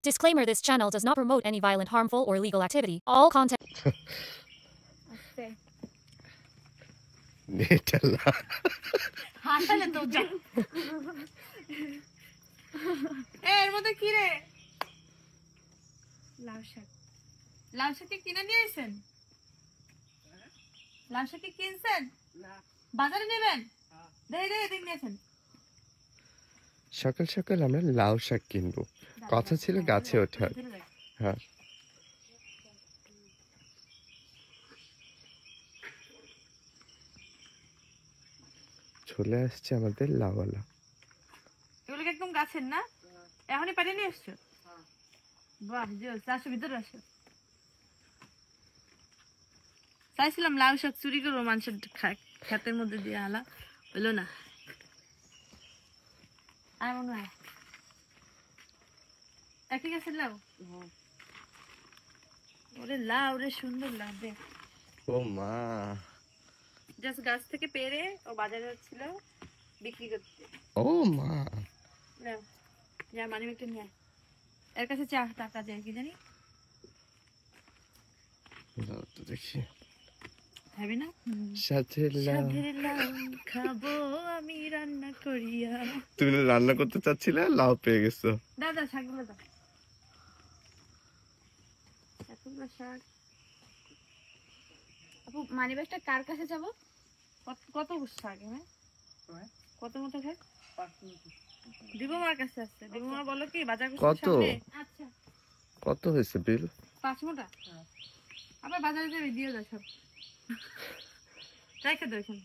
Disclaimer: this channel does not promote any violent, harmful, or illegal activity. All content. এর মধ্যে কি রে? লাউ শাক। লাউ শাক কি কিনে নিয়ে এসেছেন? লাউ শাক কি কিনছেন? না। বাজারে নেবেন? দে এদিক নিয়েছেন। সকাল সকাল আমরা লাউ শাক কিনবো, কথা ছিল গাছে ওঠার। হ্যাঁ, চলে আসছে আমাদের লাউওয়ালা। এগুলো কি একদম গাছের না? এখনই পাঠিয়ে নিয়ে এসছো? বাহ, জোস। আসো, ভিতরে আসো। চাইছিলাম লাউ শাক চুরি করবো মানুষের ক্ষেতের মধ্যে দিয়ে, আলা হলো না। আর মনে হয় একই গাছের লাউ। ওরে লাউ রে, সুন্দর লাউ রে। ও মা, জাস্ট গাছ থেকে পেরে ও বাজারে যাচ্ছিল বিক্রি করতে। ও মা, নাও, যা মানি ব্যাগটা নিয়ে আয়। এর কাছে চা টাকা যায় কি জানি। দাও তো দেখি। খাবি না? সাথে লাউ। সাথে লাউ খাবো আমি রান্না করিয়া। তুমি না রান্না করতে চাচ্ছিলে, লাউ পেয়ে গেছো। দাদা শাকগুলো দাও। এতগুলো শাক। আপু, মানি ব্যাগটা কার কাছে যাবো? কত শাক? কত মতো খায়? দিবমার কাছে আছে। দিবমা বলো কি বাজার করতে সামনে। আচ্ছা, কত হয়েছে বিল? 5 মোটা। আবার বাজারে যাবে দিয়ে দাও সব। রেখে দাও এখানে।